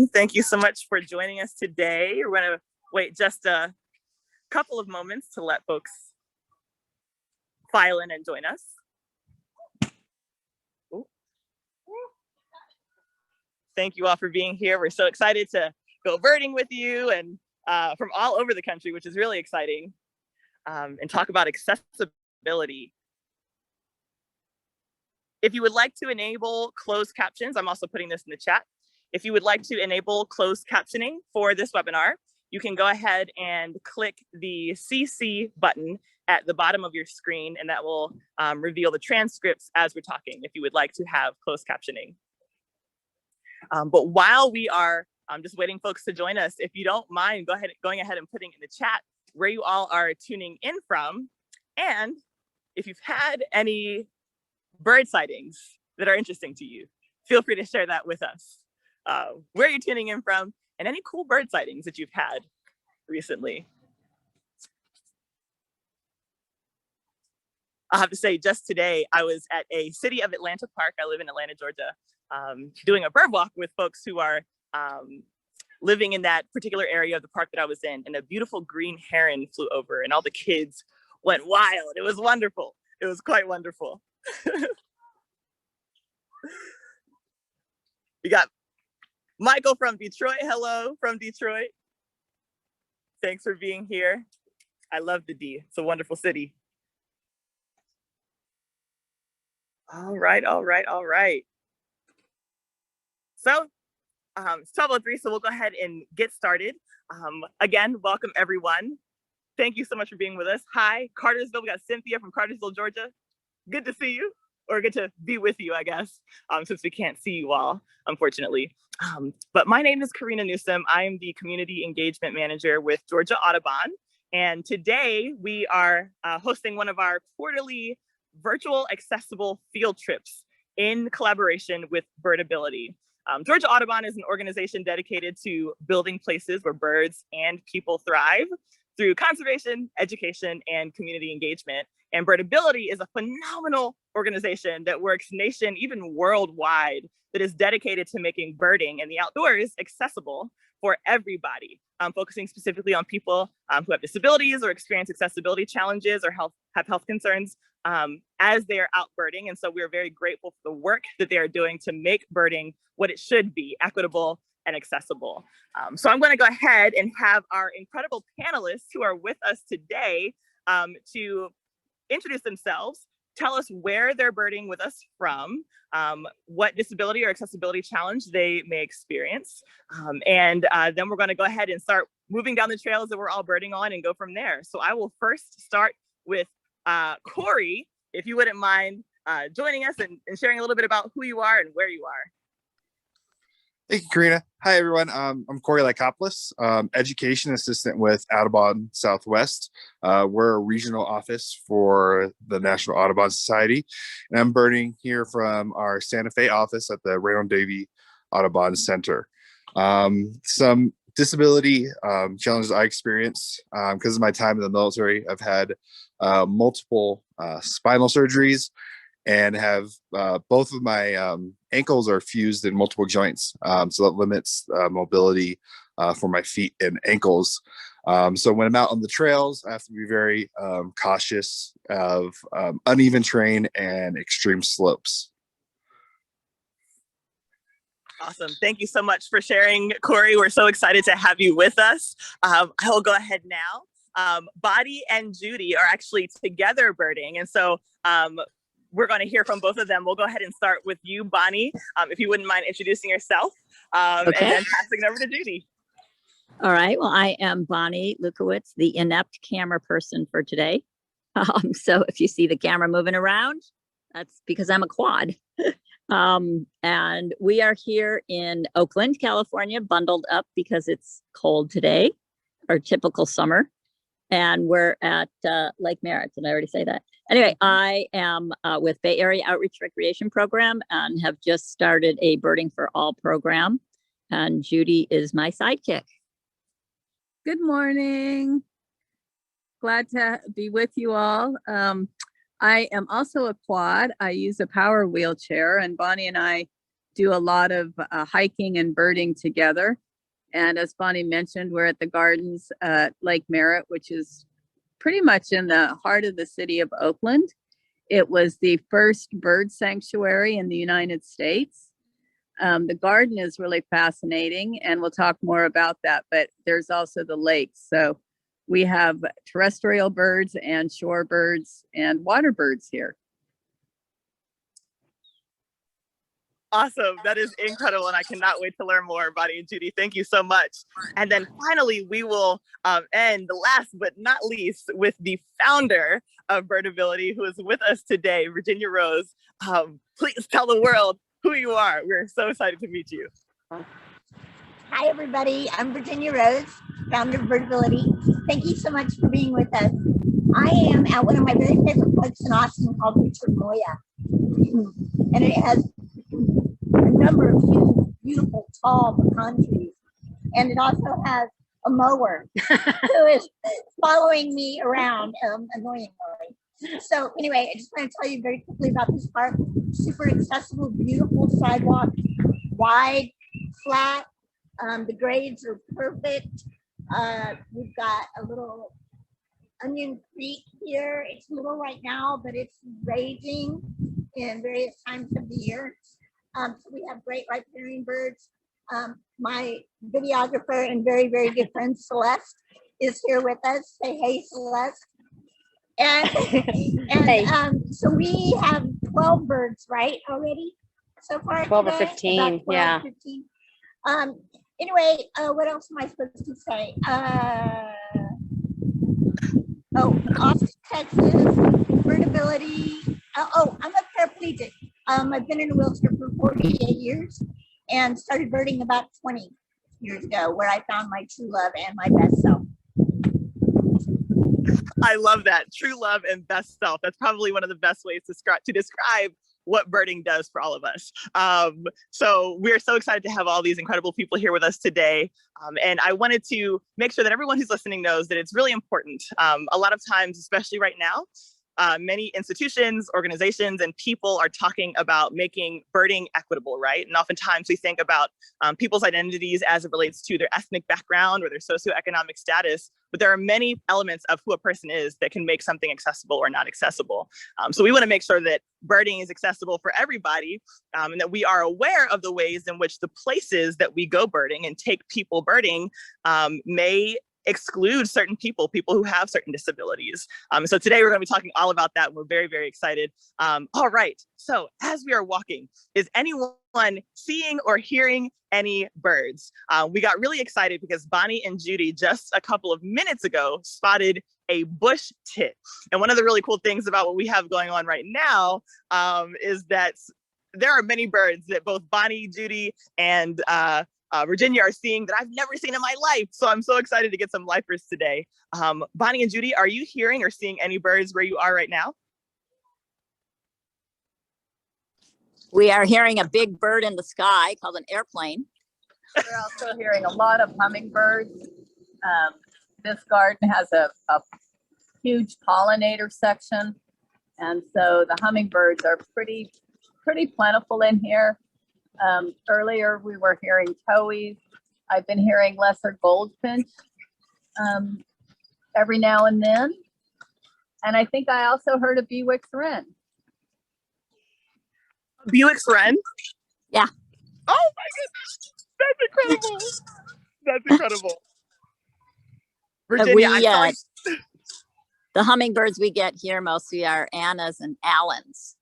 Thank you so much for joining us today. We're going to wait just a couple of moments to let folks file in and join us. Ooh. Thank you all for being here. We're so excited to go birding with you and from all over the country, which is really exciting, and talk about accessibility. If you would like to enable closed captions, I'm also putting this in the chat. If you would like to enable closed captioning for this webinar, you can go ahead and click the CC button at the bottom of your screen, and that will reveal the transcripts as we're talking if you would like to have closed captioning. But while we are just waiting folks to join us, if you don't mind going ahead and putting in the chat where you all are tuning in from, and if you've had any bird sightings that are interesting to you, feel free to share that with us. Where you're tuning in from, and any cool bird sightings that you've had recently. I'll have to say, just today, I was at a City of Atlanta park. I live in Atlanta, Georgia, doing a bird walk with folks who are living in that particular area of the park that I was in, and a beautiful green heron flew over, and all the kids went wild. It was wonderful. It was quite wonderful. We got Michael from Detroit. Hello from Detroit. Thanks for being here. I love the D. It's a wonderful city. All right. So it's 12:03, so we'll go ahead and get started. Again, welcome everyone. Thank you so much for being with us. Hi, Cartersville. We got Cynthia from Cartersville, Georgia. Good to see you, or good to be with you, I guess, since we can't see you all, unfortunately. But my name is Karina Newsom. I am the Community Engagement Manager with Georgia Audubon. And today we are hosting one of our quarterly virtual accessible field trips in collaboration with Birdability. Georgia Audubon is an organization dedicated to building places where birds and people thrive through conservation, education, and community engagement. And Birdability is a phenomenal organization that works nation, even worldwide, that is dedicated to making birding and the outdoors accessible for everybody, focusing specifically on people who have disabilities or experience accessibility challenges or have health concerns as they are out birding. And so we're very grateful for the work that they are doing to make birding what it should be, equitable and accessible. So I'm going to go ahead and have our incredible panelists who are with us today to introduce themselves, tell us where they're birding with us from, what disability or accessibility challenge they may experience. And then we're going to go ahead and start moving down the trails that we're all birding on and go from there. So I will first start with Corey, if you wouldn't mind joining us and sharing a little bit about who you are and where you are. Thank you, Karina. Hi, everyone. I'm Corey Lycopolus, education assistant with Audubon Southwest. We're a regional office for the National Audubon Society. And I'm birding here from our Santa Fe office at the Randall Davey Audubon Center. Some disability challenges I experienced because of my time in the military. I've had multiple spinal surgeries and have both of my ankles are fused in multiple joints. So that limits mobility for my feet and ankles. So when I'm out on the trails, I have to be very cautious of uneven terrain and extreme slopes. Awesome. Thank you so much for sharing, Corey. We're so excited to have you with us. I will go ahead now. Bonnie and Judy are actually together birding. And so we're going to hear from both of them. We'll go ahead and start with you, Bonnie, if you wouldn't mind introducing yourself, okay, and then passing it over to Judy. All right. Well, I am Bonnie Lewkowicz, the inept camera person for today. So if you see the camera moving around, that's because I'm a quad. And we are here in Oakland, California, bundled up because it's cold today, our typical summer. And we're at Lake Merritt. Did I already say that? Anyway, I am with Bay Area Outreach Recreation Program and have just started a Birding for All program. And Judy is my sidekick. Good morning. Glad to be with you all. I am also a quad. I use a power wheelchair, and Bonnie and I do a lot of hiking and birding together. And as Bonnie mentioned, we're at the gardens at Lake Merritt, which is pretty much in the heart of the city of Oakland. It was the first bird sanctuary in the United States. The garden is really fascinating, and we'll talk more about that, but there's also the lakes. So we have terrestrial birds and shore birds and water birds here. Awesome. That is incredible. And I cannot wait to learn more, Bonnie and Judy. Thank you so much. And then finally, we will end, last but not least, with the founder of Birdability, who is with us today, Virginia Rose. Please tell the world who you are. We're so excited to meet you. Hi, everybody. I'm Virginia Rose, founder of Birdability. Thank you so much for being with us. I am at one of my very favorite parks in Austin called Richard Moya. And it has a number of huge, beautiful, tall pecan trees. And it also has a mower who is following me around annoyingly. So anyway, I just want to tell you very quickly about this park. Super accessible, beautiful sidewalk, wide, flat. The grades are perfect. We've got a little Onion Creek here. It's little right now, but it's raging in various times of the year. So we have great riparian birds. My videographer and very, very good friend Celeste is here with us. Say hey, Celeste. And, Hey. So we have 12 birds, right, already so far 12 or today? 15, About 12, yeah. 15. Anyway, what else am I supposed to say? Austin, Texas, Birdability. I'm a paraplegic. I've been in a wheelchair for 48 years and started birding about 20 years ago, where I found my true love and my best self. I love that. True love and best self. That's probably one of the best ways to describe what birding does for all of us. So we're so excited to have all these incredible people here with us today. And I wanted to make sure that everyone who's listening knows that it's really important. A lot of times, especially right now, many institutions, organizations, and people are talking about making birding equitable, right? And oftentimes we think about people's identities as it relates to their ethnic background or their socioeconomic status, but there are many elements of who a person is that can make something accessible or not accessible. So we want to make sure that birding is accessible for everybody, and that we are aware of the ways in which the places that we go birding and take people birding may exclude certain people who have certain disabilities. So today we're going to be talking all about that. We're very, very excited. All right. So as we are walking, is anyone seeing or hearing any birds? We got really excited because Bonnie and Judy just a couple of minutes ago spotted a bush tit. And one of the really cool things about what we have going on right now is that there are many birds that both Bonnie, Judy, and Virginia are seeing that I've never seen in my life. So I'm so excited to get some lifers today. Bonnie and Judy, are you hearing or seeing any birds where you are right now? We are hearing a big bird in the sky called an airplane. We're also hearing a lot of hummingbirds. This garden has a huge pollinator section. And so the hummingbirds are pretty plentiful in here. Earlier we were hearing towhees. I've been hearing lesser goldfinch every now and then. And I think I also heard a Bewick's wren. Bewick's wren? Yeah. Oh my goodness. That's incredible. That's incredible. Virginia, the hummingbirds we get here mostly are Annas and Allens.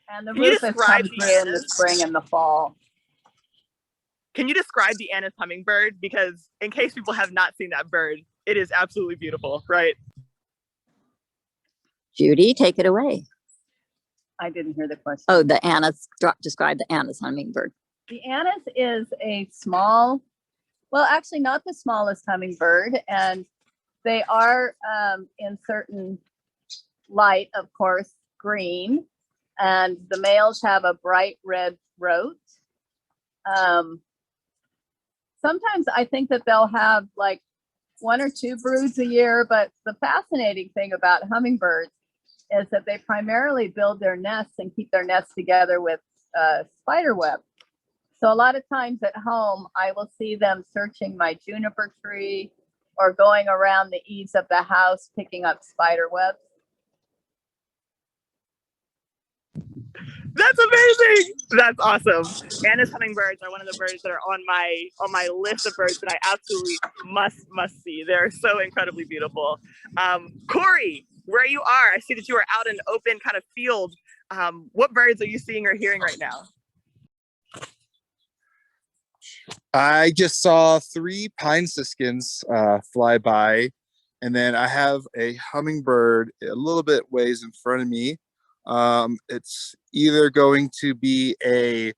And the rufous comes through in the spring and the fall. Can you describe the Anna's hummingbird? Because in case people have not seen that bird, it is absolutely beautiful, right? Judy, take it away. I didn't hear the question. Oh, the Anna's, describe the Anna's hummingbird. The Anna's is a small, well, actually not the smallest hummingbird. And they are in certain light, of course, green. And the males have a bright red throat. Sometimes I think that they'll have like 1 or 2 broods a year, but the fascinating thing about hummingbirds is that they primarily build their nests and keep their nests together with spider web. So a lot of times at home, I will see them searching my juniper tree or going around the eaves of the house picking up spider webs. That's amazing. That's awesome. Anna's hummingbirds are one of the birds that are on my list of birds that I absolutely must see. They're so incredibly beautiful. Corey, where you are, I see that you are out in an open kind of field. What birds are you seeing or hearing right now? I just saw 3 pine siskins fly by, and then I have a hummingbird a little bit ways in front of me. It's either going to be a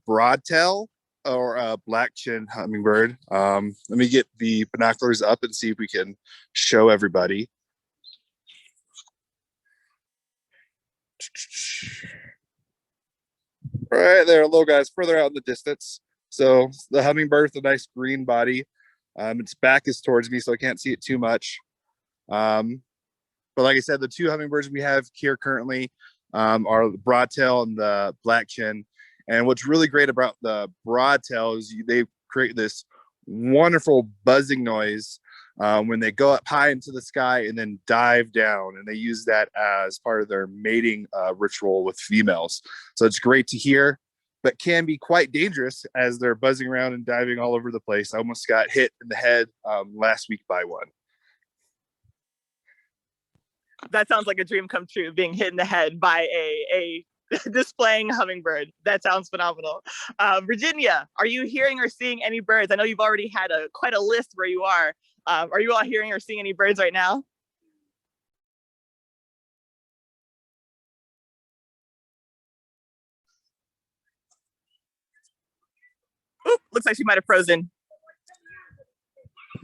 broadtail or a black chin hummingbird. Let me get the binoculars up and see if we can show everybody. Right there, little guys further out in the distance. So the hummingbird with a nice green body. Its back is towards me, so I can't see it too much. But like I said, the 2 hummingbirds we have here currently are the broadtail and the black chin. And what's really great about the broadtail is they create this wonderful buzzing noise when they go up high into the sky and then dive down. And they use that as part of their mating ritual with females. So it's great to hear, but can be quite dangerous as they're buzzing around and diving all over the place. I almost got hit in the head last week by one. That sounds like a dream come true, being hit in the head by a displaying hummingbird. That sounds phenomenal. Virginia, are you hearing or seeing any birds? I know you've already had quite a list where you are. Are you all hearing or seeing any birds right now? Oop, looks like she might have frozen.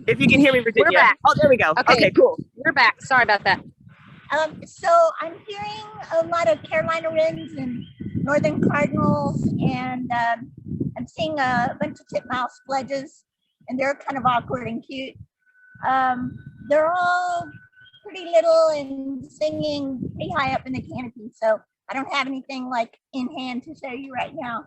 If you can hear me, Virginia. We're back. Oh, there we go. Okay, cool. We're back. Sorry about that. So I'm hearing a lot of Carolina wrens and northern cardinals, and I'm seeing a bunch of titmouse fledges, and they're kind of awkward and cute. They're all pretty little and singing pretty high up in the canopy, so I don't have anything like in hand to show you right now.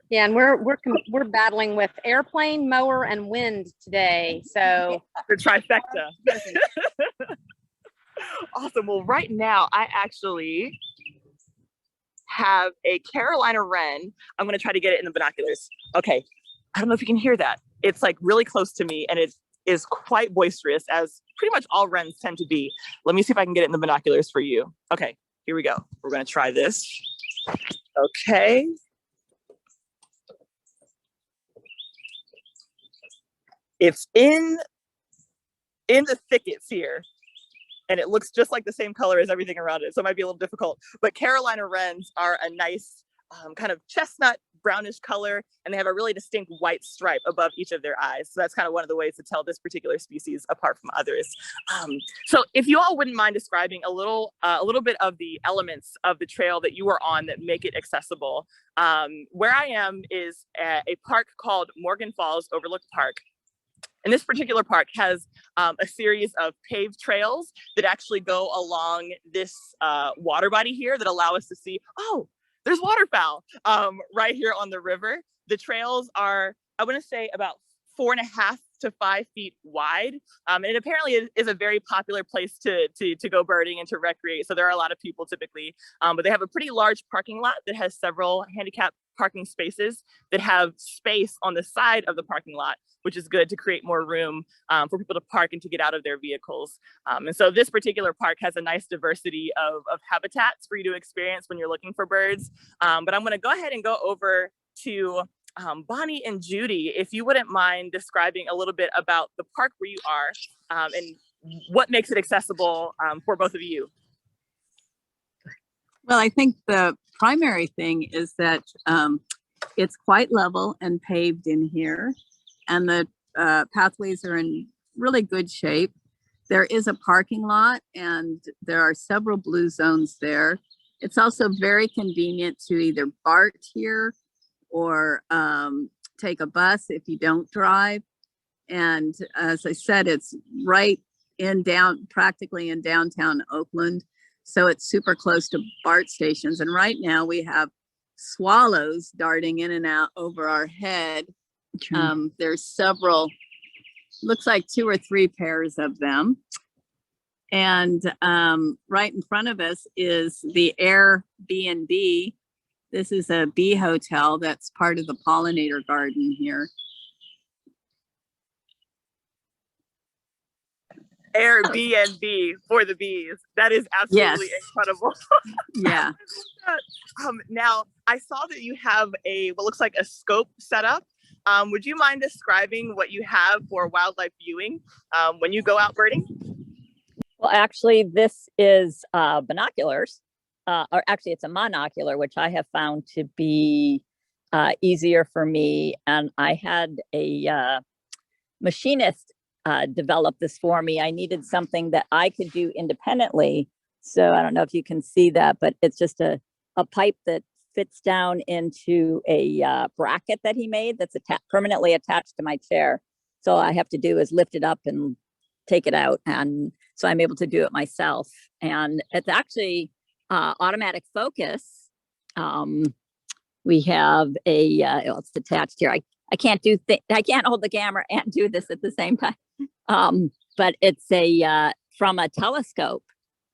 Yeah, and we're battling with airplane, mower, and wind today. So The trifecta. Awesome. Well, right now I actually have a Carolina wren. I'm going to try to get it in the binoculars. Okay. I don't know if you can hear that. It's like really close to me, and it is quite boisterous, as pretty much all wrens tend to be. Let me see if I can get it in the binoculars for you. Okay, here we go. We're going to try this. Okay. It's in the thickets here, and it looks just like the same color as everything around it, so it might be a little difficult. But Carolina wrens are a nice kind of chestnut brownish color, and they have a really distinct white stripe above each of their eyes. So that's kind of one of the ways to tell this particular species apart from others. So if you all wouldn't mind describing a little bit of the elements of the trail that you are on that make it accessible. Where I am is a park called Morgan Falls Overlook Park. And this particular park has a series of paved trails that actually go along this water body here that allow us to see, oh, there's waterfowl right here on the river. The trails are, I want to say, about 4.5 to 5 feet wide. And it apparently is a very popular place to go birding and to recreate. So there are a lot of people typically, but they have a pretty large parking lot that has several handicap parking spaces that have space on the side of the parking lot, which is good to create more room for people to park and to get out of their vehicles. And so this particular park has a nice diversity of habitats for you to experience when you're looking for birds. But I'm gonna go ahead and go over to Bonnie and Judy, if you wouldn't mind describing a little bit about the park where you are and what makes it accessible for both of you. Well, I think the primary thing is that it's quite level and paved in here, and the pathways are in really good shape. There is a parking lot, and there are several blue zones there. It's also very convenient to either BART here or take a bus if you don't drive. And as I said, it's right in practically in downtown Oakland. So it's super close to BART stations. And right now we have swallows darting in and out over our head. There's several, looks like 2 or 3 pairs of them. And right in front of us is the Airbnb. This is a bee hotel that's part of the pollinator garden here. Airbnb for the bees. That is absolutely incredible. Yeah. Now, I saw that you have what looks like a scope set up. Would you mind describing what you have for wildlife viewing when you go out birding? Well, actually, this is binoculars, or actually it's a monocular, which I have found to be easier for me. And I had a machinist develop this for me. I needed something that I could do independently. So I don't know if you can see that, but it's just a pipe that fits down into a bracket that he made that's permanently attached to my chair. So all I have to do is lift it up and take it out. And so I'm able to do it myself. And it's actually automatic focus. We have it's attached here. I can't I can't hold the camera and do this at the same time. But it's from a telescope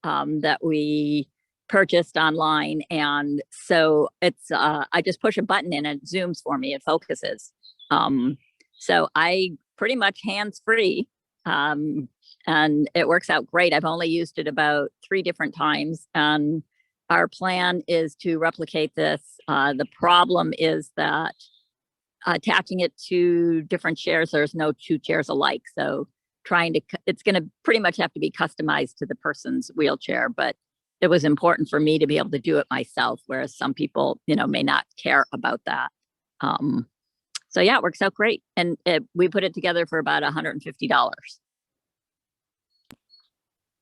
that we purchased online. And so it's, I just push a button and it zooms for me, it focuses. So I pretty much hands-free, and it works out great. I've only used it about 3 different times. And our plan is to replicate this. The problem is that attaching it to different chairs, there's no 2 chairs alike. So it's going to pretty much have to be customized to the person's wheelchair, but it was important for me to be able to do it myself, whereas some people, may not care about that. So yeah, it works out great. And we put it together for about $150.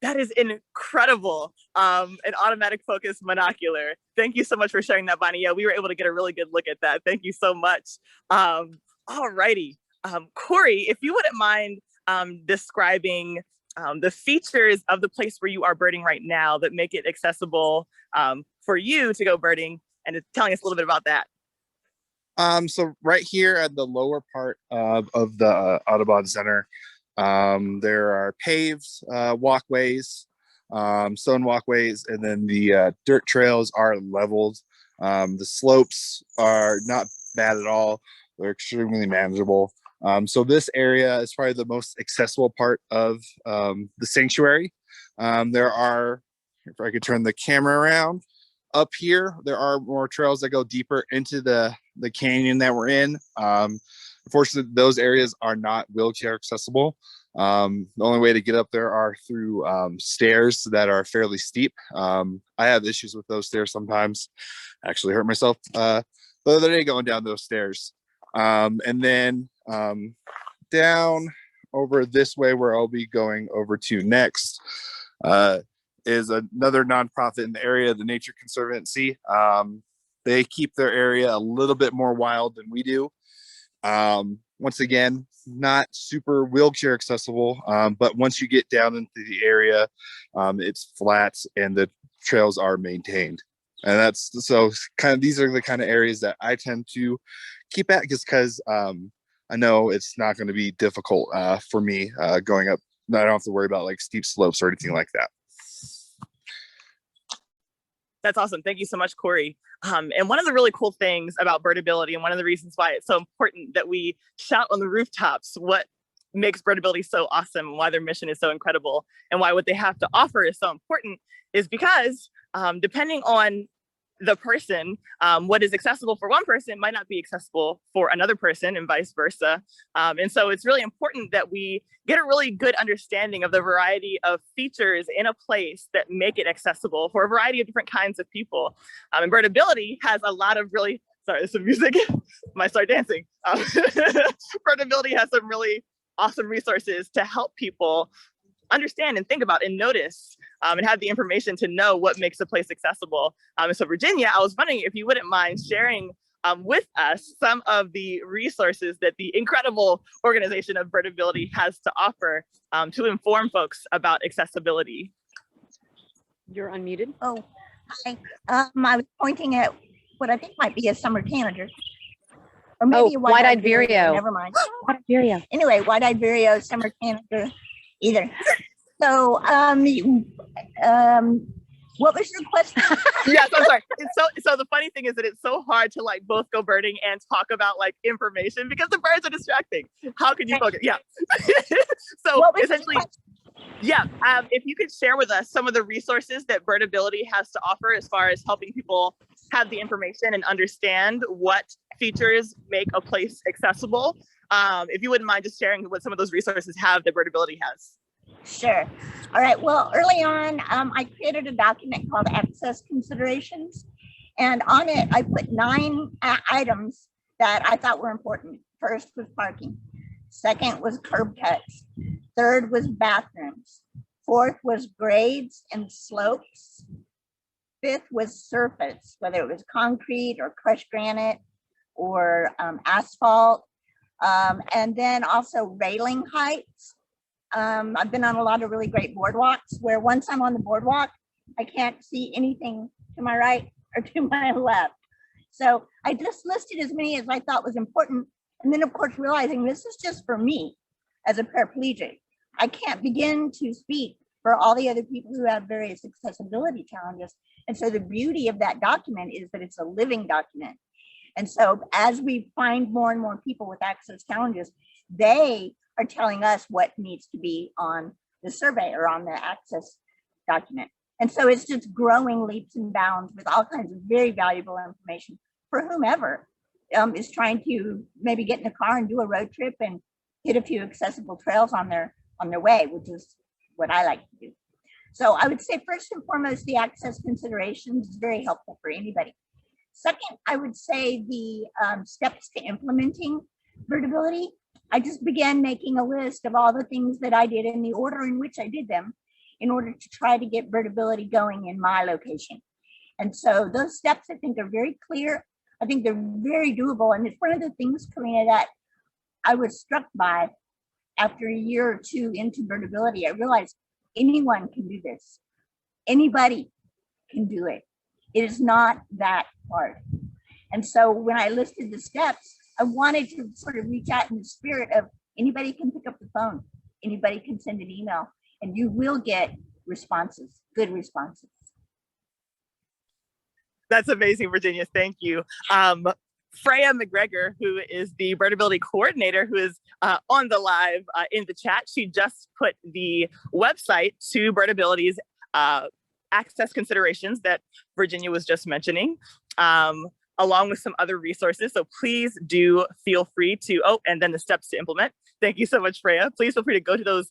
That is incredible. An automatic focus monocular. Thank you so much for sharing that, Bonnie. Yeah, we were able to get a really good look at that. Thank you so much. All righty. Corey, if you wouldn't mind describing the features of the place where you are birding right now that make it accessible for you to go birding, and telling us a little bit about that. So right here at the lower part of the Audubon Center, there are paved walkways, stone walkways, and then the dirt trails are leveled. The slopes are not bad at all. They're extremely manageable. So this area is probably the most accessible part of the sanctuary. There are, if I could turn the camera around, up here, there are more trails that go deeper into the canyon that we're in. Unfortunately, those areas are not wheelchair accessible. The only way to get up there are through stairs that are fairly steep. I have issues with those stairs sometimes. I actually hurt myself the other day going down those stairs. And then down over this way, where I'll be going over to next, is another nonprofit in the area, the Nature Conservancy. They keep their area a little bit more wild than we do. Once again, not super wheelchair accessible, but once you get down into the area, it's flat and the trails are maintained. And that's so kind of, these are the kind of areas that I tend to keep at, just because I know it's not going to be difficult for me going up. I don't have to worry about like steep slopes or anything like that. That's awesome. Thank you so much, Corey. And one of the really cool things about Birdability, and one of the reasons why it's so important that we shout on the rooftops what makes Birdability so awesome, and why their mission is so incredible, and why what they have to offer is so important, is because depending on the person, what is accessible for one person might not be accessible for another person, and vice versa. And so it's really important that we get a really good understanding of the variety of features in a place that make it accessible for a variety of different kinds of people. And Birdability has a lot of really, sorry, there's some music, might start dancing. Birdability has some really awesome resources to help people understand and think about and notice and have the information to know what makes a place accessible. And so Virginia, I was wondering if you wouldn't mind sharing with us some of the resources that the incredible organization of Birdability has to offer to inform folks about accessibility. You're unmuted. Oh, hi. I was pointing at what I think might be a summer tanager. Or maybe a white-eyed vireo. Never mind. White-eyed vireo. Anyway, white-eyed vireo, summer tanager, either. So, what was your question? Yes, I'm sorry. So the funny thing is that it's so hard to like both go birding and talk about like information because the birds are distracting. How can you focus? Yeah. So What was your essentially, question? yeah. If you could share with us some of the resources that Birdability has to offer as far as helping people have the information and understand what features make a place accessible. If you wouldn't mind just sharing what some of those resources have that Birdability has. Sure. All right. Well, early on, I created a document called Access Considerations. And on it, I put 9 items that I thought were important. First was parking. Second was curb cuts. Third was bathrooms. Fourth was grades and slopes. Fifth was surface, whether it was concrete or crushed granite or asphalt. And then also railing heights. I've been on a lot of really great boardwalks where once I'm on the boardwalk, I can't see anything to my right or to my left. So I just listed as many as I thought was important. And then of course, realizing this is just for me as a paraplegic. I can't begin to speak for all the other people who have various accessibility challenges. And so the beauty of that document is that it's a living document. And so as we find more and more people with access challenges, they are telling us what needs to be on the survey or on the access document. And so it's just growing leaps and bounds with all kinds of very valuable information for whomever is trying to maybe get in a car and do a road trip and hit a few accessible trails on their way, which is what I like to do. So I would say first and foremost, the access considerations is very helpful for anybody. Second, I would say the steps to implementing Birdability. I just began making a list of all the things that I did in the order in which I did them in order to try to get Birdability going in my location. And so those steps I think are very clear. I think they're very doable. And it's one of the things, Karina, that I was struck by after a year or two into Birdability. I realized anyone can do this. Anybody can do it. It is not that hard. And so when I listed the steps, I wanted to sort of reach out in the spirit of anybody can pick up the phone, anybody can send an email, and you will get responses, good responses. That's amazing, Virginia. Thank you. Freya McGregor, who is the Birdability coordinator, who is on the live in the chat, she just put the website to Birdability's access considerations that Virginia was just mentioning, along with some other resources. So please do feel free to, and then the steps to implement. Thank you so much, Freya. Please feel free to go to those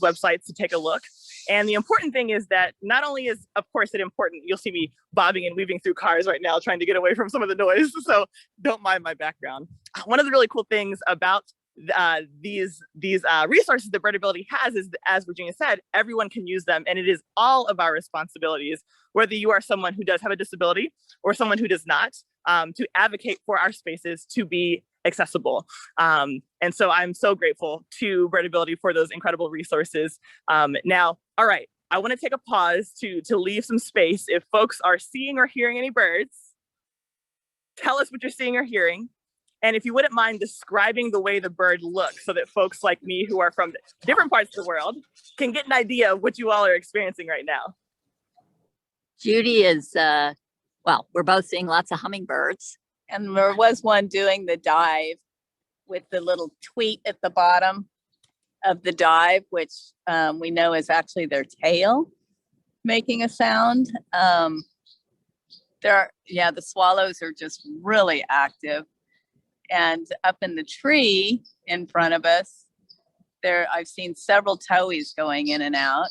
websites to take a look. And the important thing is that not only is, of course, it important, you'll see me bobbing and weaving through cars right now, trying to get away from some of the noise. So don't mind my background. One of the really cool things about these resources that Birdability has is, as Virginia said, everyone can use them, and it is all of our responsibilities, whether you are someone who does have a disability or someone who does not, to advocate for our spaces to be accessible. And so I'm so grateful to Birdability for those incredible resources. Now, all right, I want to take a pause to leave some space. If folks are seeing or hearing any birds, tell us what you're seeing or hearing. And if you wouldn't mind describing the way the bird looks so that folks like me who are from different parts of the world can get an idea of what you all are experiencing right now. Judy is, well, we're both seeing lots of hummingbirds. And there was one doing the dive with the little tweet at the bottom of the dive, which we know is actually their tail making a sound. The swallows are just really active. And up in the tree in front of us, I've seen several towies going in and out.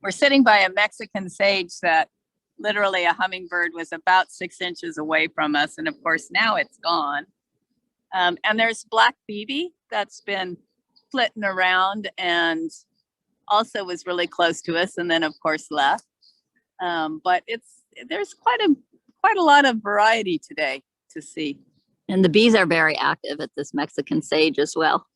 We're sitting by a Mexican sage that literally a hummingbird was about 6 inches away from us. And of course, now it's gone. And there's black BB that's been flitting around and also was really close to us. And then of course left. But there's quite a lot of variety today to see. And the bees are very active at this Mexican sage as well.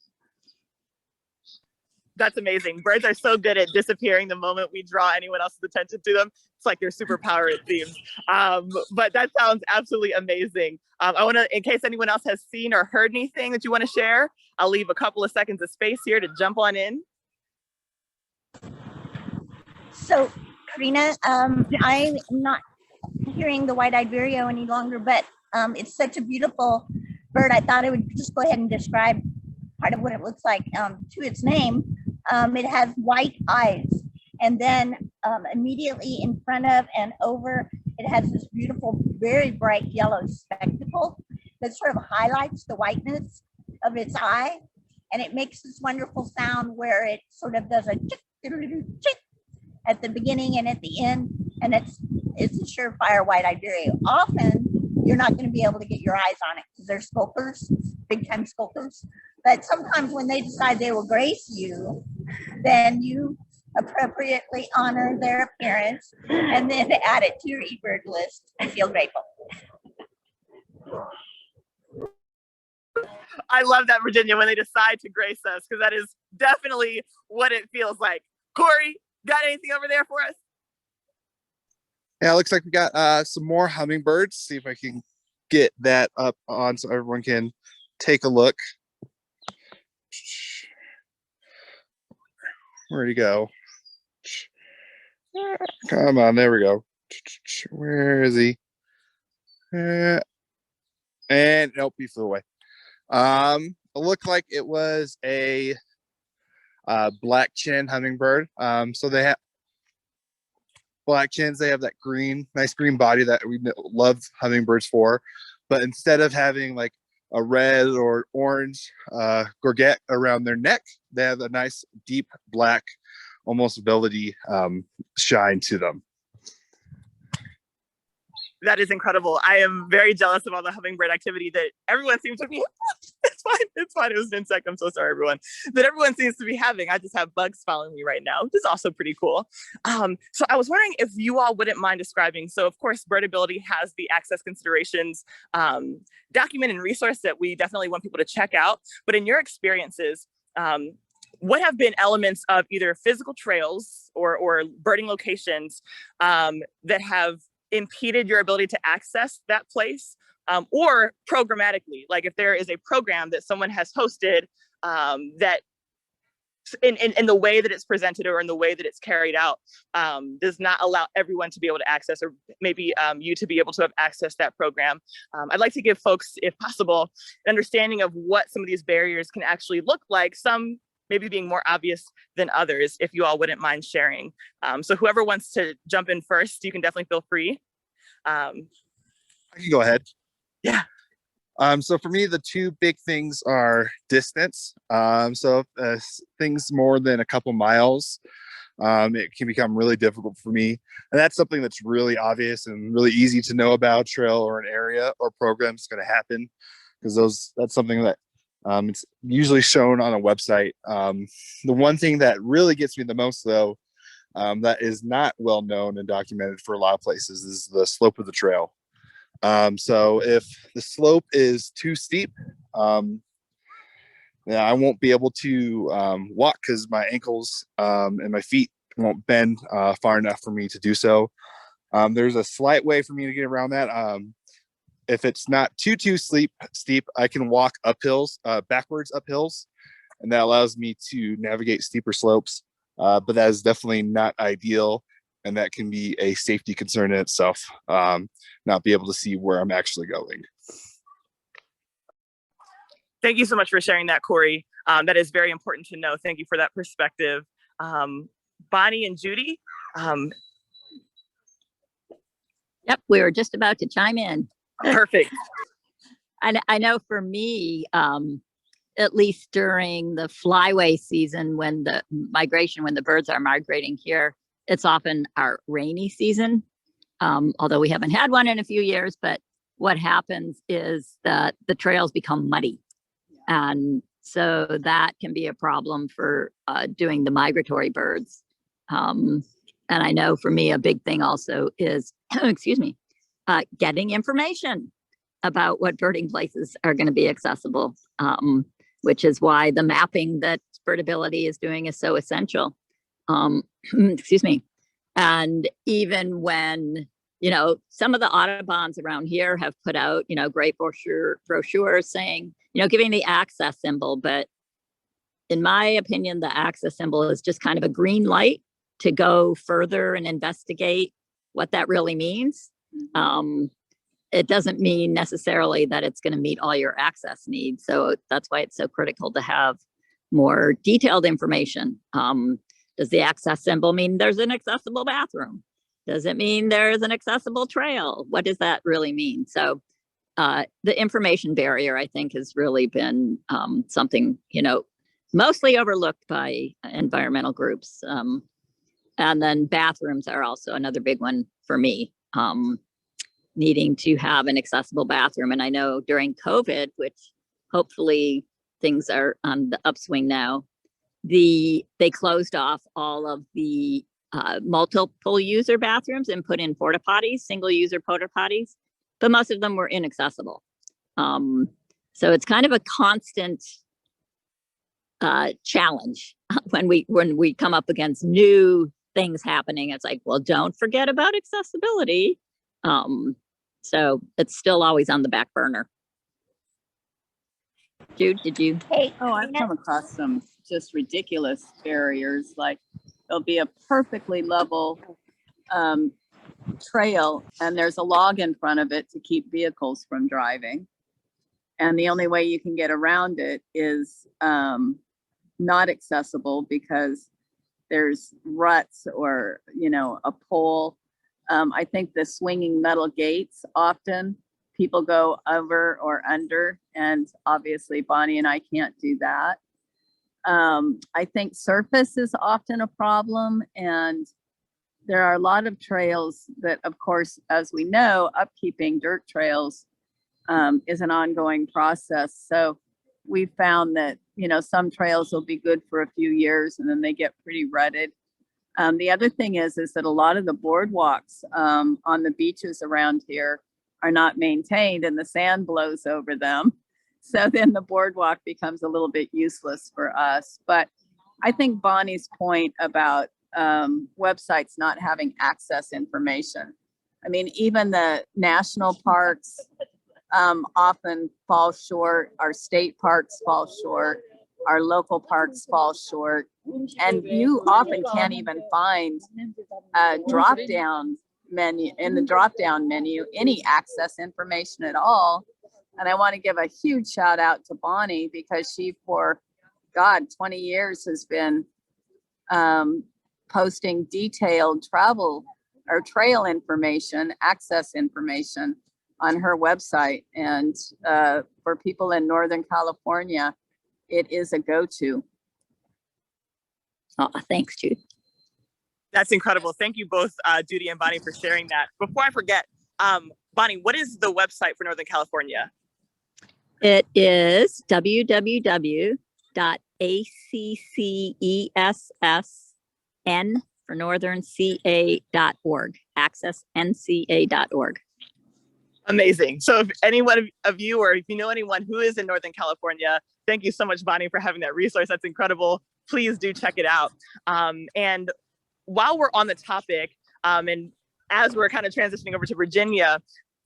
That's amazing. Birds are so good at disappearing the moment we draw anyone else's attention to them. It's like their superpower, it seems. But that sounds absolutely amazing. I want to, in case anyone else has seen or heard anything that you want to share, I'll leave a couple of seconds of space here to jump on in. So, Karina, I'm not hearing the white-eyed vireo any longer, but it's such a beautiful bird. I thought I would just go ahead and describe part of what it looks like to its name. It has white eyes, and then immediately in front of and over, it has this beautiful, very bright yellow spectacle that sort of highlights the whiteness of its eye, and it makes this wonderful sound where it sort of does a chick, chick at the beginning and at the end, and it's a surefire white-eyed vireo. Often, you're not going to be able to get your eyes on it because they're skulkers, big-time skulkers. But sometimes when they decide they will grace you, then you appropriately honor their appearance and then add it to your eBird list and feel grateful. I love that, Virginia, when they decide to grace us, because that is definitely what it feels like. Corey, got anything over there for us? Yeah, it looks like we got some more hummingbirds. See if I can get that up on so everyone can take a look. Where'd he go? Come on, there we go. Where is he? And nope, he flew away. It looked like it was a black chin hummingbird. So they have black chins. They have that green, nice green body that we love hummingbirds for. But instead of having like a red or orange gorget around their neck, they have a nice deep black, almost velvety shine to them. That is incredible. I am very jealous of all the hummingbird activity that everyone seems to be. It's fine. It's fine. It was an insect. I'm so sorry, everyone. That everyone seems to be having. I just have bugs following me right now, which is also pretty cool. So I was wondering if you all wouldn't mind describing. So of course, Birdability has the access considerations document and resource that we definitely want people to check out. But in your experiences, what have been elements of either physical trails or birding locations that have impeded your ability to access that place, or programmatically, like if there is a program that someone has hosted that in the way that it's presented or in the way that it's carried out does not allow everyone to be able to access, or maybe you to be able to have access that program. I'd like to give folks, if possible, an understanding of what some of these barriers can actually look like, some maybe being more obvious than others, if you all wouldn't mind sharing. So whoever wants to jump in first, you can definitely feel free. I can go ahead. Yeah. So for me, the two big things are distance. So things more than a couple miles, it can become really difficult for me. And that's something that's really obvious and really easy to know about. Trail or an area or program is going to happen, because that's something that it's usually shown on a website. The one thing that really gets me the most, though, that is not well known and documented for a lot of places, is the slope of the trail. So if the slope is too steep, I won't be able to walk because my ankles and my feet won't bend far enough for me to do so. There's a slight way for me to get around that. If it's not too steep, I can walk up hills, backwards up hills, and that allows me to navigate steeper slopes. But that is definitely not ideal, and that can be a safety concern in itself, not be able to see where I'm actually going. Thank you so much for sharing that, Corey. That is very important to know. Thank you for that perspective. Bonnie and Judy. Yep, we were just about to chime in. Perfect. I know for me, at least during the flyway season, when the birds are migrating here, it's often our rainy season, although we haven't had one in a few years. But what happens is that the trails become muddy. And so that can be a problem for doing the migratory birds. And I know for me, a big thing also is, excuse me, getting information about what birding places are going to be accessible, which is why the mapping that Birdability is doing is so essential. Excuse me. And even when, some of the Audubons around here have put out, great brochures saying, giving the access symbol. But in my opinion, the access symbol is just kind of a green light to go further and investigate what that really means. It doesn't mean necessarily that it's going to meet all your access needs. So that's why it's so critical to have more detailed information. Does the access symbol mean there's an accessible bathroom? Does it mean there's an accessible trail? What does that really mean? So the information barrier, I think, has really been something, mostly overlooked by environmental groups. And then bathrooms are also another big one for me, needing to have an accessible bathroom. And I know during COVID, which hopefully things are on the upswing now, they closed off all of the multiple user bathrooms and put in porta potties, single user porta potties, but most of them were inaccessible. So it's kind of a constant challenge when we come up against new things happening. It's like, well, don't forget about accessibility. So it's still always on the back burner. Jude, did you? Hey, Oh, I've come across some just ridiculous barriers. Like there'll be a perfectly level trail and there's a log in front of it to keep vehicles from driving. And the only way you can get around it is not accessible because there's ruts or, a pole. I think the swinging metal gates, often people go over or under, and obviously Bonnie and I can't do that. I think surface is often a problem, and there are a lot of trails that, of course, as we know, upkeeping dirt trails is an ongoing process. So we found that, some trails will be good for a few years and then they get pretty rutted. The other thing is that a lot of the boardwalks on the beaches around here are not maintained and the sand blows over them. So then the boardwalk becomes a little bit useless for us. But I think Bonnie's point about websites not having access information. I mean, even the national parks often fall short. Our state parks fall short. Our local parks fall short. And you often can't even find a drop-down menu, in the drop-down menu, any access information at all. And I want to give a huge shout out to Bonnie because she, for 20 years has been posting detailed travel or trail information, access information on her website. And for people in Northern California, it is a go-to. Oh, thanks, Jude. That's incredible. Thank you both, Judy and Bonnie, for sharing that. Before I forget, Bonnie, what is the website for Northern California? It is www.accessn for Northern ca.org, accessnca.org. Amazing. So if anyone of you, or if you know anyone who is in Northern California, thank you so much, Bonnie, for having that resource. That's incredible. Please do check it out. And while we're on the topic, and as we're kind of transitioning over to Virginia,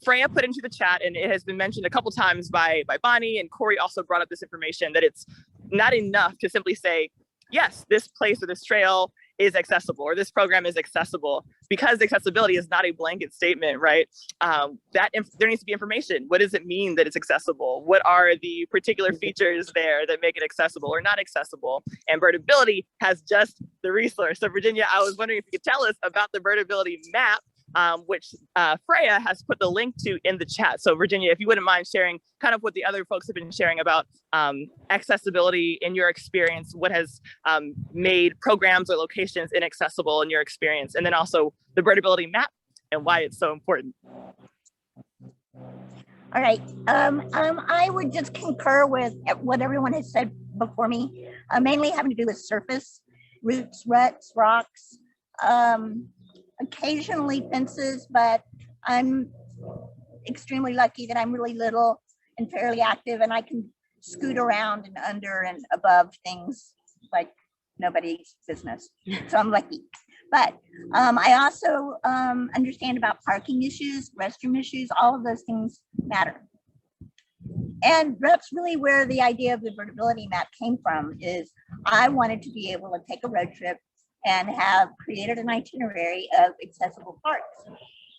Freya put into the chat, and it has been mentioned a couple times by Bonnie, and Corey also brought up this information, that it's not enough to simply say, yes, this place or this trail is accessible, or this program is accessible, because accessibility is not a blanket statement, right? There needs to be information. What does it mean that it's accessible? What are the particular features there that make it accessible or not accessible? And Birdability has just the resource. So Virginia, I was wondering if you could tell us about the Birdability map, which Freya has put the link to in the chat. So Virginia, if you wouldn't mind sharing kind of what the other folks have been sharing about accessibility in your experience, what has made programs or locations inaccessible in your experience, and then also the Birdability map and why it's so important. All right. I would just concur with what everyone has said before me, mainly having to do with surface, roots, ruts, rocks, occasionally fences, but I'm extremely lucky that I'm really little and fairly active, and I can scoot around and under and above things like nobody's business. So I'm lucky. But I also understand about parking issues, restroom issues, all of those things matter. And that's really where the idea of the birdability map came from, is I wanted to be able to take a road trip and have created an itinerary of accessible parks.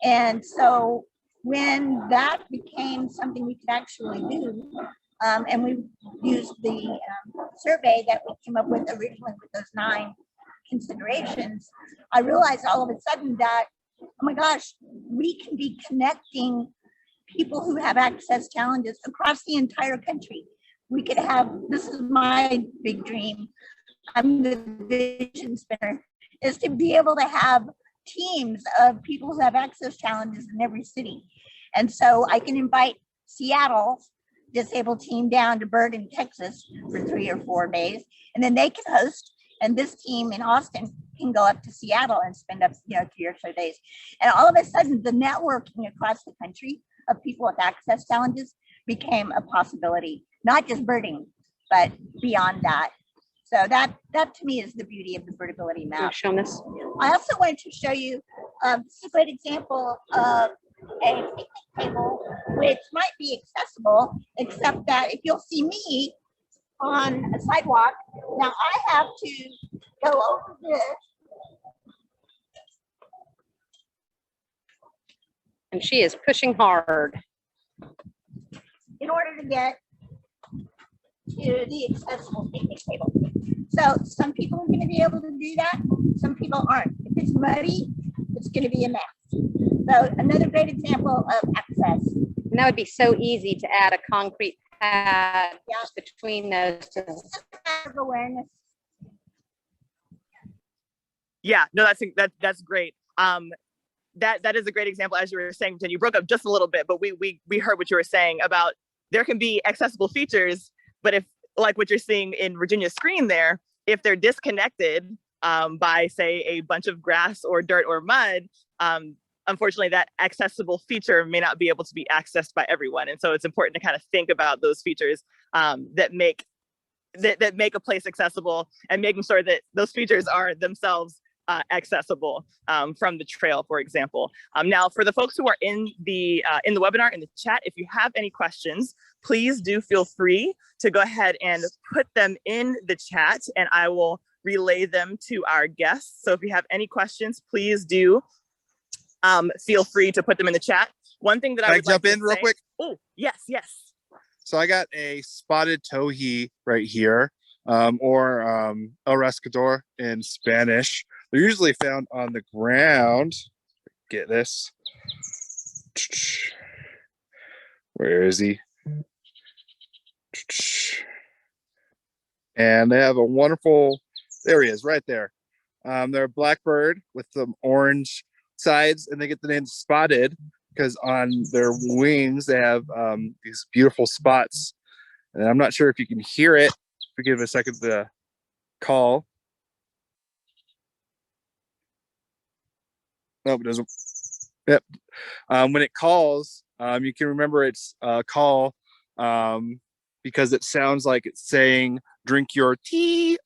And so when that became something we could actually do, and we used the survey that we came up with originally with those 9 considerations, I realized all of a sudden that, oh my gosh, we can be connecting people who have access challenges across the entire country. We could have, this is my big dream, I'm the vision spinner, is to be able to have teams of people who have access challenges in every city. And so I can invite Seattle's disabled team down to Bird in Texas for 3 or 4 days, and then they can host, and this team in Austin can go up to Seattle and spend up 3 or so days. And all of a sudden, the networking across the country of people with access challenges became a possibility, not just birding, but beyond that. So that to me is the beauty of the birdability map. Show them this. I also wanted to show you this is a great example of a picnic table, which might be accessible, except that if you'll see me on a sidewalk, now I have to go over this. And she is pushing hard. In order to get to the accessible picnic table. So some people are going to be able to do that. Some people aren't. If it's muddy, it's going to be a mess. So another great example of access. And that would be so easy to add a concrete pad just between those two. Awareness. Yeah, no, that's great. That is a great example, as you were saying, Jen. You broke up just a little bit, but we heard what you were saying about there can be accessible features, but if, like what you're seeing in Virginia's screen there, if they're disconnected by, say, a bunch of grass or dirt or mud, unfortunately, that accessible feature may not be able to be accessed by everyone. And so it's important to kind of think about those features that make a place accessible, and making sure that those features are themselves accessible from the trail, for example. Now, for the folks who are in the webinar, in the chat, if you have any questions, please do feel free to go ahead and put them in the chat, and I will relay them to our guests. So if you have any questions, please do feel free to put them in the chat. One thing that I would jump like in to real say, quick. Oh, yes. So I got a spotted towhee right here, or El Rascador in Spanish. They're usually found on the ground. Get this. Where is he? And they have a wonderful, there he is, right there. They're a blackbird with some orange sides, and they get the name Spotted because on their wings they have these beautiful spots. And I'm not sure if you can hear it. If we give it a second to call. No, it doesn't. Yep. When it calls, you can remember it's a call because it sounds like it's saying, drink your tea.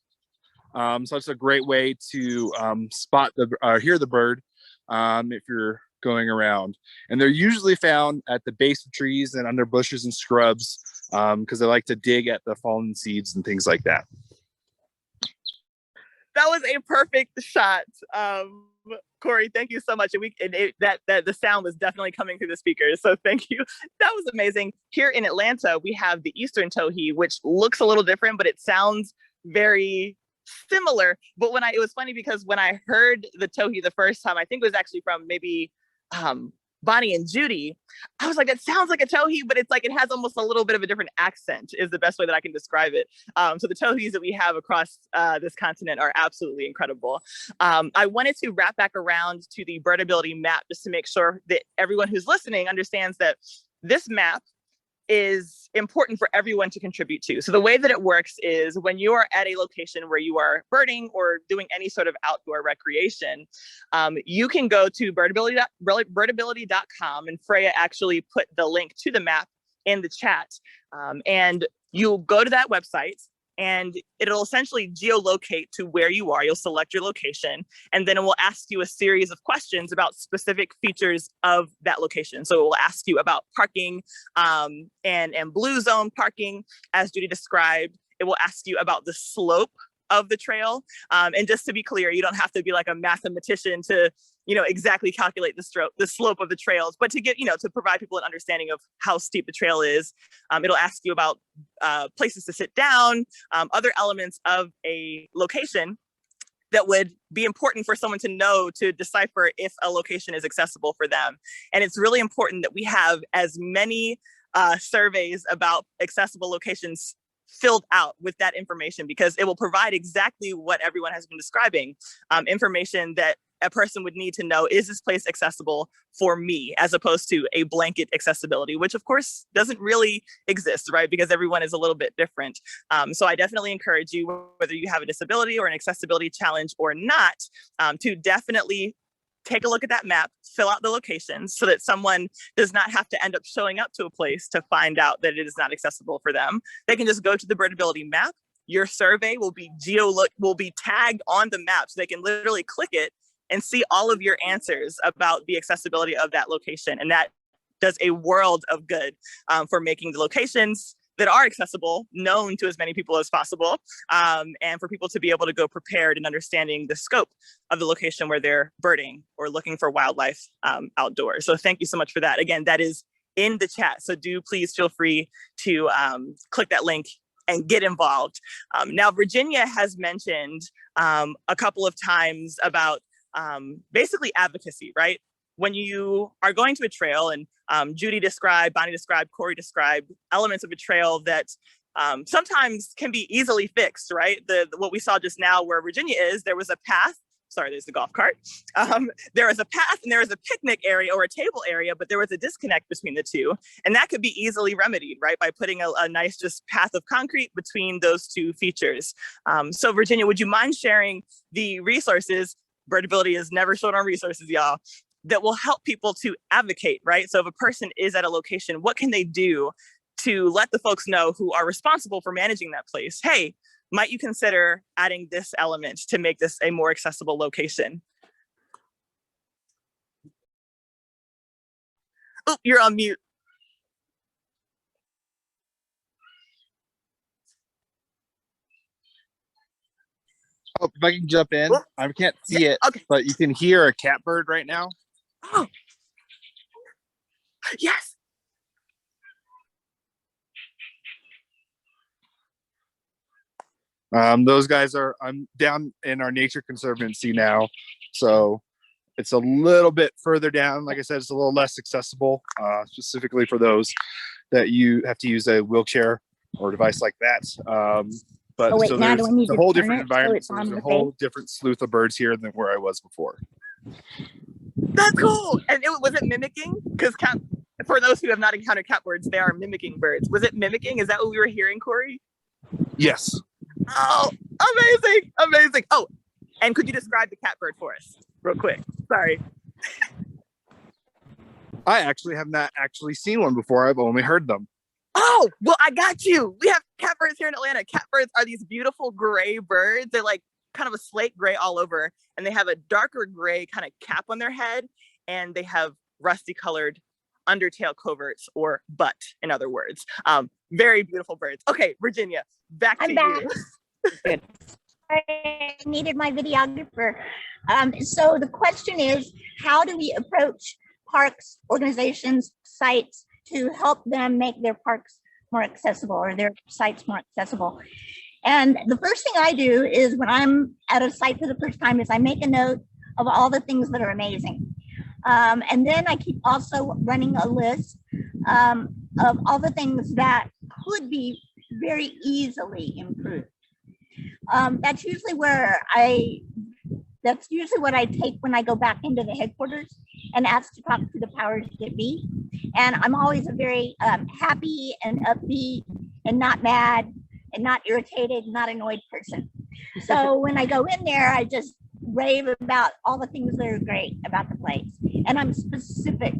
So it's a great way to spot hear the bird if you're going around. And they're usually found at the base of trees and under bushes and scrubs because they like to dig at the fallen seeds and things like that. That was a perfect shot. Corey, thank you so much. And the sound was definitely coming through the speakers. So thank you. That was amazing. Here in Atlanta, we have the Eastern towhee, which looks a little different, but it sounds very similar. But it was funny because when I heard the towhee the first time, I think it was actually from maybe Bonnie and Judy, I was like, that sounds like a towhee, but it's like it has almost a little bit of a different accent is the best way that I can describe it. So the towhees that we have across this continent are absolutely incredible. I wanted to wrap back around to the birdability map just to make sure that everyone who's listening understands that this map is important for everyone to contribute to. So the way that it works is when you are at a location where you are birding or doing any sort of outdoor recreation, you can go to birdability.com, and Freya actually put the link to the map in the chat. And you'll go to that website and it'll essentially geolocate to where you are. You'll select your location, and then it will ask you a series of questions about specific features of that location. So it will ask you about parking and blue zone parking, as Judy described. It will ask you about the slope of the trail. And just to be clear, you don't have to be like a mathematician to, exactly calculate the slope of the trails, but to get, to provide people an understanding of how steep the trail is. It'll ask you about places to sit down, other elements of a location that would be important for someone to know to decipher if a location is accessible for them. And it's really important that we have as many surveys about accessible locations filled out with that information, because it will provide exactly what everyone has been describing, information that a person would need to know, is this place accessible for me, as opposed to a blanket accessibility, which of course doesn't really exist, right? Because everyone is a little bit different. So I definitely encourage you, whether you have a disability or an accessibility challenge or not, to definitely take a look at that map, fill out the locations so that someone does not have to end up showing up to a place to find out that it is not accessible for them. They can just go to the Birdability map. Your survey will be tagged on the map, so they can literally click it and see all of your answers about the accessibility of that location. And that does a world of good for making the locations that are accessible known to as many people as possible, and for people to be able to go prepared and understanding the scope of the location where they're birding or looking for wildlife outdoors. So thank you so much for that. Again, that is in the chat, so do please feel free to click that link and get involved. Now, Virginia has mentioned a couple of times about basically advocacy, right? When you are going to a trail, and Judy described, Bonnie described, Corey described elements of a trail that sometimes can be easily fixed, right? What we saw just now where Virginia is, there was a path. Sorry, there's the golf cart. There was a path and there was a picnic area or a table area, but there was a disconnect between the two. And that could be easily remedied, right? By putting a nice just path of concrete between those two features. So Virginia, would you mind sharing the resources? Birdability is never short on resources, y'all, that will help people to advocate, right? So if a person is at a location, what can they do to let the folks know who are responsible for managing that place? Hey, might you consider adding this element to make this a more accessible location? Oh, you're on mute. Oh, if I can jump in, I can't see it, okay, but you can hear a catbird right now. Oh, yes. Those guys are, I'm down in our nature conservancy now, so it's a little bit further down. Like I said, it's a little less accessible, specifically for those that you have to use a wheelchair or device like that. But Oh, wait, so now there's do I need a to whole turn different it so environment. it's So on there's a the whole face? different sleuth of birds here than where I was before. That's cool. And was it mimicking? Because for those who have not encountered catbirds, they are mimicking birds. Was it mimicking? Is that what we were hearing, Corey? Yes. Oh, amazing, amazing. Oh, and could you describe the catbird for us real quick? Sorry. I actually have not actually seen one before. I've only heard them. Oh, well, I got you. We have catbirds here in Atlanta. Catbirds are these beautiful gray birds. They're like kind of a slate gray all over, and they have a darker gray kind of cap on their head, and they have rusty colored undertail coverts, or butt, in other words. Very beautiful birds. Okay, Virginia, back to you. Good. I needed my videographer. So the question is, how do we approach parks, organizations, sites to help them make their parks more accessible or their sites more accessible? And the first thing I do is when I'm at a site for the first time is I make a note of all the things that are amazing. And then I keep also running a list of all the things that could be very easily improved. That's usually what I take when I go back into the headquarters and ask to talk to the powers that be. And I'm always a very happy and upbeat and not mad and not irritated, not annoyed person. So when I go in there, I just rave about all the things that are great about the place. And I'm specific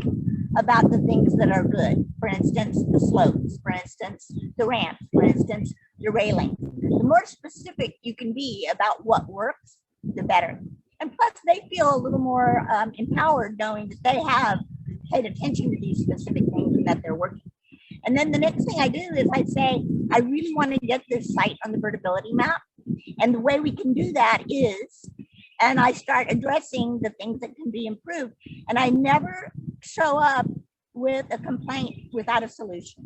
about the things that are good. For instance, the slopes, for instance, the ramps, for instance, the railings. The more specific you can be about what works, the better. And plus, they feel a little more empowered knowing that they have paid attention to these specific things and that they're working. And then the next thing I do is I say, I really want to get this site on the birdability map. And the way we can do that is, and I start addressing the things that can be improved. And I never show up with a complaint without a solution.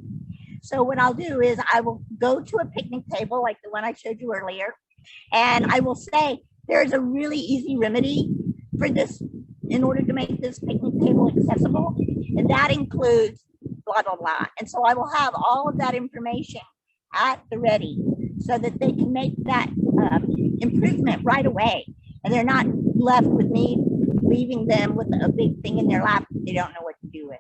So what I'll do is I will go to a picnic table like the one I showed you earlier, and I will say, there's a really easy remedy for this in order to make this picnic table accessible. And that includes blah, blah, blah. And so I will have all of that information at the ready so that they can make that improvement right away. And they're not left with me leaving them with a big thing in their lap that they don't know what to do with.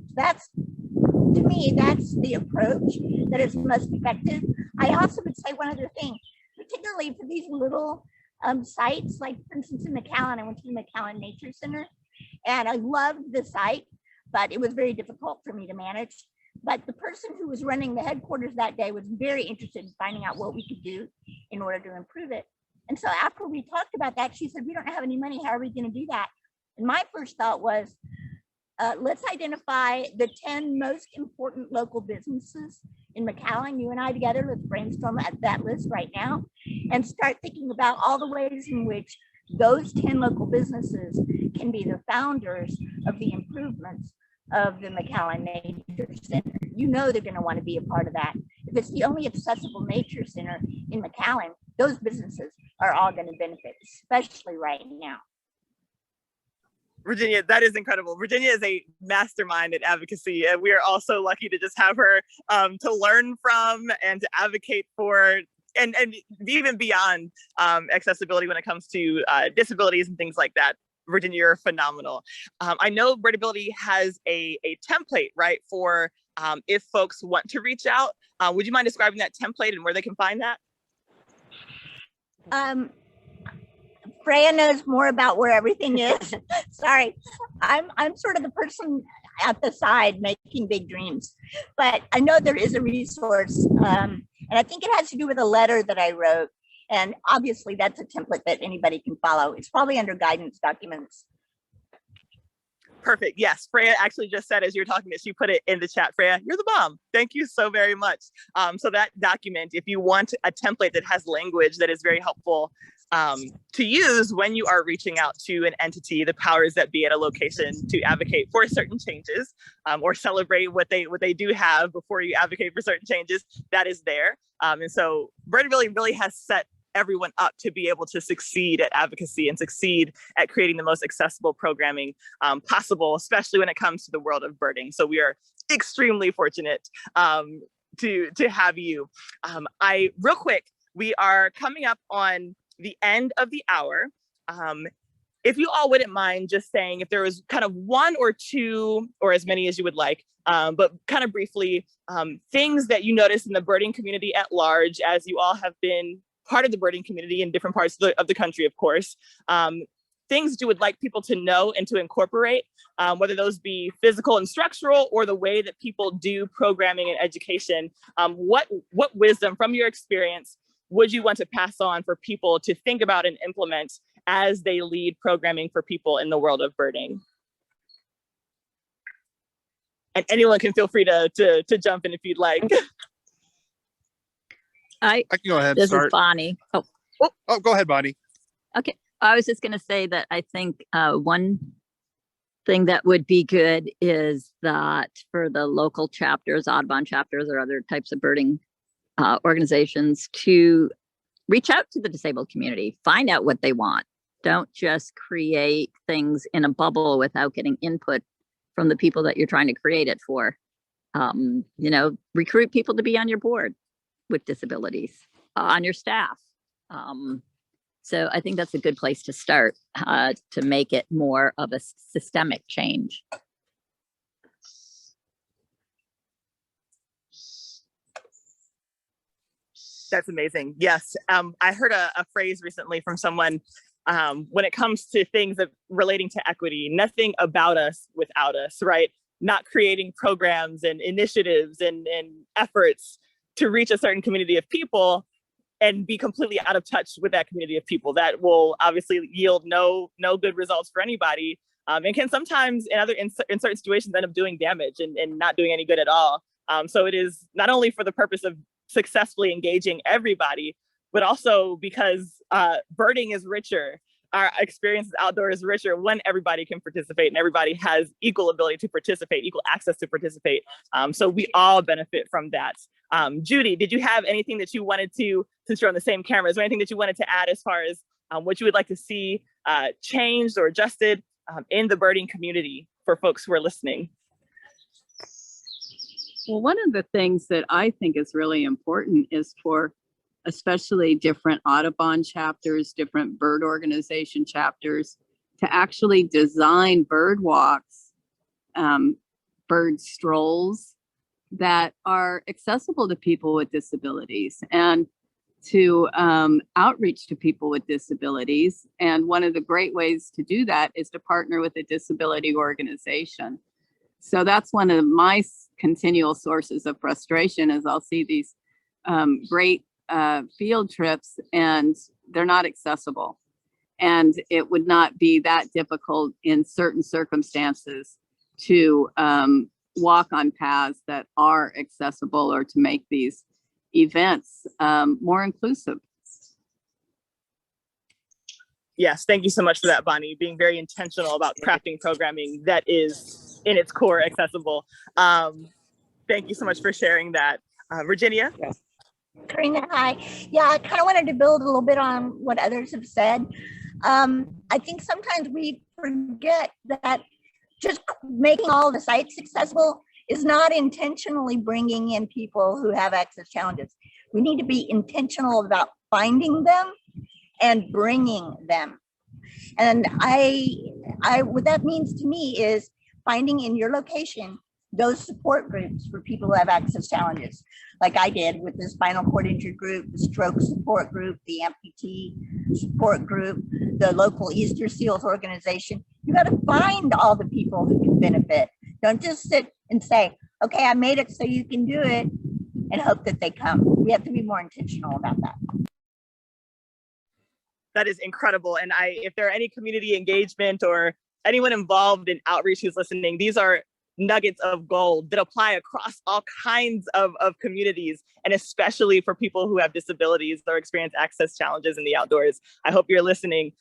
So that's, to me, that's the approach that is most effective. I also would say one other thing, particularly for these little sites, like for instance in McAllen, I went to the McAllen Nature Center and I loved the site, but it was very difficult for me to manage. But the person who was running the headquarters that day was very interested in finding out what we could do in order to improve it. And so after we talked about that, she said, we don't have any money, how are we going to do that? And my first thought was, let's identify the 10 most important local businesses in McAllen. You and I together, let's brainstorm at that list right now and start thinking about all the ways in which those 10 local businesses can be the founders of the improvements of the McAllen Nature Center. You know they're going to want to be a part of that. If it's the only accessible nature center in McAllen, those businesses are all going to benefit, especially right now. Virginia, that is incredible. Virginia is a mastermind at advocacy, and we are also lucky to just have her to learn from and to advocate for, and even beyond accessibility when it comes to disabilities and things like that. Virginia, you're phenomenal. I know Birdability has a template, right, for if folks want to reach out. Would you mind describing that template and where they can find that? Freya knows more about where everything is. Sorry, I'm sort of the person at the side making big dreams, but I know there is a resource, and I think it has to do with a letter that I wrote. And obviously that's a template that anybody can follow. It's probably under guidance documents. Perfect. Yes, Freya actually just said as you're talking that she put it in the chat. Freya, you're the bomb. Thank you so very much. So that document, if you want a template that has language that is very helpful to use when you are reaching out to an entity, the powers that be at a location, to advocate for certain changes or celebrate what they do have before you advocate for certain changes, that is there. And so Birdability really has set everyone up to be able to succeed at advocacy and succeed at creating the most accessible programming possible, especially when it comes to the world of birding. So we are extremely fortunate to have you. Real quick, we are coming up on the end of the hour. If you all wouldn't mind just saying if there was kind of one or two, or as many as you would like, but kind of briefly, things that you notice in the birding community at large, as you all have been part of the birding community in different parts of the country, of course, things you would like people to know and to incorporate, whether those be physical and structural or the way that people do programming and education. What wisdom from your experience would you want to pass on for people to think about and implement as they lead programming for people in the world of birding? And anyone can feel free to jump in if you'd like. I can go ahead and This start. is Bonnie. Oh, Oh, go ahead, Bonnie. okay. I was just going to say that I think one thing that would be good is that for the local chapters, Audubon chapters, or other types of birding organizations, to reach out to the disabled community, find out what they want. Don't just create things in a bubble without getting input from the people that you're trying to create it for. Recruit people to be on your board with disabilities, on your staff. So I think that's a good place to start to make it more of a systemic change. That's amazing. Yes. I heard a phrase recently from someone when it comes to things relating to equity, nothing about us without us, right? Not creating programs and initiatives and efforts to reach a certain community of people and be completely out of touch with that community of people. That will obviously yield no good results for anybody, and can sometimes in certain situations end up doing damage and not doing any good at all. So it is not only for the purpose of successfully engaging everybody, but also because birding is richer. Our experience outdoors is richer when everybody can participate and everybody has equal ability to participate, equal access to participate. So we all benefit from that. Judy, did you have anything that you wanted to, since you're on the same camera, is there anything that you wanted to add as far as what you would like to see changed or adjusted in the birding community for folks who are listening? Well, one of the things that I think is really important is for especially different Audubon chapters, different bird organization chapters, to actually design bird walks, bird strolls that are accessible to people with disabilities and to outreach to people with disabilities. And one of the great ways to do that is to partner with a disability organization. So that's one of my continual sources of frustration is I'll see these great field trips and they're not accessible. And it would not be that difficult in certain circumstances to walk on paths that are accessible or to make these events more inclusive. Yes, thank you so much for that, Bonnie, being very intentional about crafting programming that is in its core accessible. Thank you so much for sharing that. Virginia? Yes. Karina, hi. Yeah, I kind of wanted to build a little bit on what others have said. I think sometimes we forget that just making all the sites accessible is not intentionally bringing in people who have access challenges. We need to be intentional about finding them and bringing them. And what that means to me is finding in your location those support groups for people who have access challenges, like I did with the spinal cord injury group, the stroke support group, the amputee support group, the local Easter Seals organization. You got to find all the people who can benefit. Don't just sit and say, okay, I made it so you can do it, and hope that they come. We have to be more intentional about that. That is incredible. And if there are any community engagement or anyone involved in outreach who's listening, these are nuggets of gold that apply across all kinds of communities, and especially for people who have disabilities or experience access challenges in the outdoors. I hope you're listening.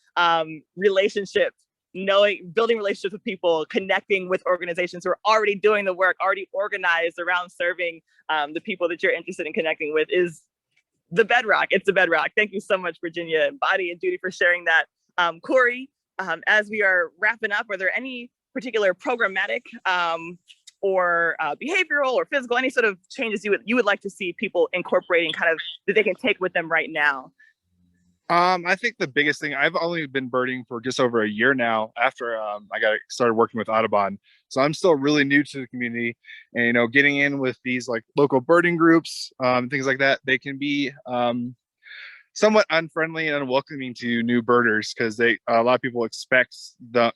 Relationships, building relationships with people, connecting with organizations who are already doing the work, already organized around serving the people that you're interested in connecting with is the bedrock. It's the bedrock. Thank you so much, Virginia, and Bonnie, and Judy for sharing that. Corey, as we are wrapping up, are there any particular programmatic or behavioral or physical, any sort of changes you would like to see people incorporating kind of that they can take with them right now? I think the biggest thing, I've only been birding for just over a year now after I got started working with Audubon. So I'm still really new to the community, and, getting in with these like local birding groups, things like that, they can be somewhat unfriendly and unwelcoming to new birders because a lot of people expect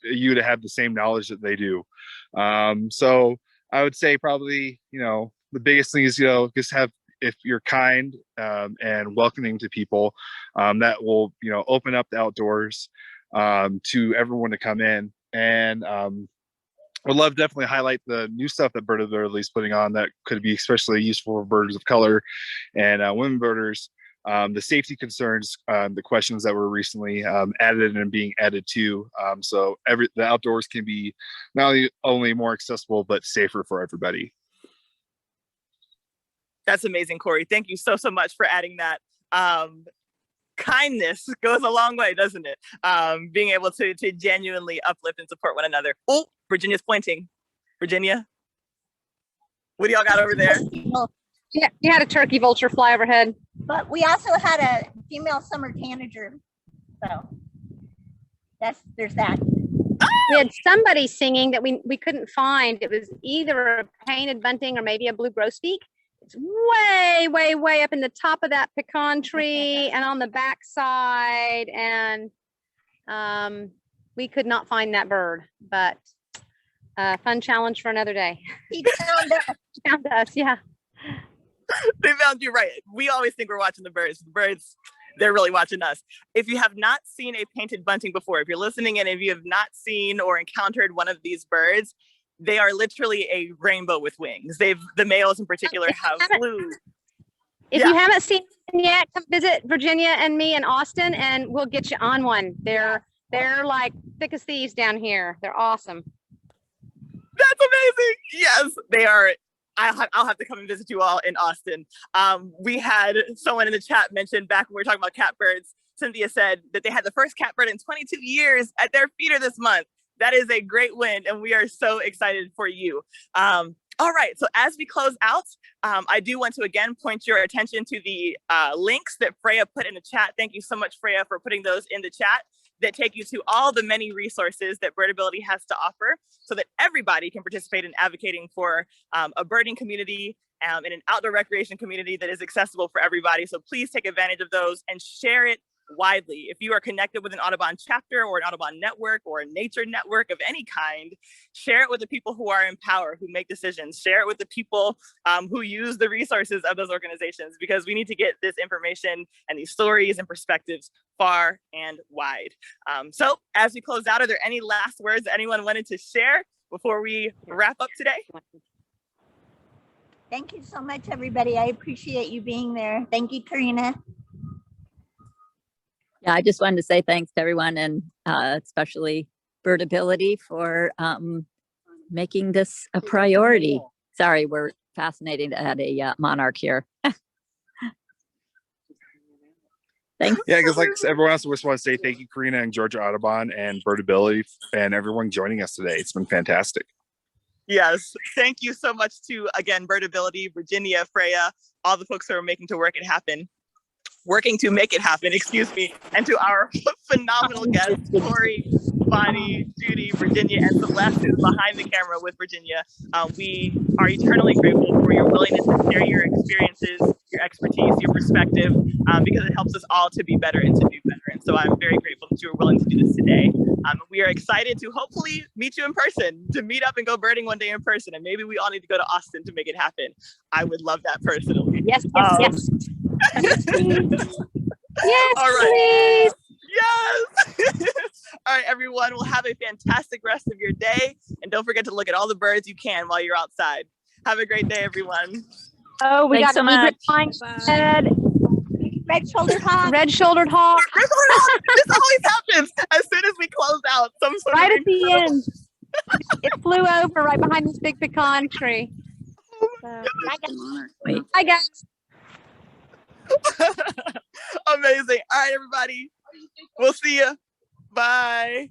you to have the same knowledge that they do. So I would say probably, the biggest thing is, just if you're kind and welcoming to people, that will, open up the outdoors to everyone to come in. And would love to definitely highlight the new stuff that Birdability is putting on that could be especially useful for birds of color and women birders. The safety concerns, the questions that were recently added and being added to, so the outdoors can be not only more accessible but safer for everybody. That's amazing, Corey. Thank you so much for adding that. Kindness goes a long way, doesn't it? Being able to genuinely uplift and support one another. Oh, Virginia's pointing. Virginia, what do y'all got over there? Yeah, you had a turkey vulture fly overhead. But we also had a female summer tanager. So there's that. We had somebody singing that we couldn't find. It was either a painted bunting or maybe a blue grosbeak. It's way up in the top of that pecan tree and on the back side. And we could not find that bird, but fun challenge for another day. He found us. Found us, yeah. They found you right. We always think we're watching the birds. The birds, they're really watching us. If you have not seen a painted bunting before, if you're listening and if you have not seen or encountered one of these birds, they are literally a rainbow with wings. The males in particular have blue. If you haven't seen them yet, come visit Virginia and me in Austin, and we'll get you on one. They're like thick as thieves down here. They're awesome. That's amazing. Yes, they are. I'll have to come and visit you all in Austin. We had someone in the chat mention back when we were talking about catbirds. Cynthia said that they had the first catbird in 22 years at their feeder this month. That is a great win, and we are so excited for you. All right, so as we close out, I do want to again point your attention to the links that Freya put in the chat. Thank you so much, Freya, for putting those in the chat that take you to all the many resources that Birdability has to offer so that everybody can participate in advocating for a birding community and an outdoor recreation community that is accessible for everybody. So please take advantage of those and share it widely. If you are connected with an Audubon chapter or an Audubon network or a nature network of any kind, share it with the people who are in power, who make decisions. Share it with the people who use the resources of those organizations, because we need to get this information and these stories and perspectives far and wide. So as we close out, are there any last words that anyone wanted to share before we wrap up today? Thank you so much, everybody. I appreciate you being there. Thank you, Karina. Yeah, I just wanted to say thanks to everyone, and especially Birdability for making this a priority. Sorry, we're fascinating to add a monarch here. Thanks. Yeah, because like everyone else, we just want to say thank you, Karina and Georgia Audubon and Birdability and everyone joining us today. It's been fantastic. Yes, thank you so much to, again, Birdability, Virginia, Freya, all the folks who are working to make it happen, excuse me, and to our phenomenal guests, Corey, Bonnie, Judy, Virginia, and Celeste, who's behind the camera with Virginia. We are eternally grateful for your willingness to share your experiences, your expertise, your perspective, because it helps us all to be better and to do better. And so I'm very grateful that you were willing to do this today. We are excited to hopefully meet you in person, to meet up and go birding one day in person. And maybe we all need to go to Austin to make it happen. I would love that personally. Yes, yes, yes. Yes, all right. please. Yes. All right, everyone. We'll have a fantastic rest of your day. And don't forget to look at all the birds you can while you're outside. Have a great day, everyone. Oh, we Thanks got so an egret much. flying overhead. Red-shouldered hawk. Red-shouldered hawk. This always happens. As soon as we close out, some sort Right of at the end. It flew over right behind this big pecan tree. So, Wait. hi, guys. Amazing. All right, everybody. We'll see you. Bye.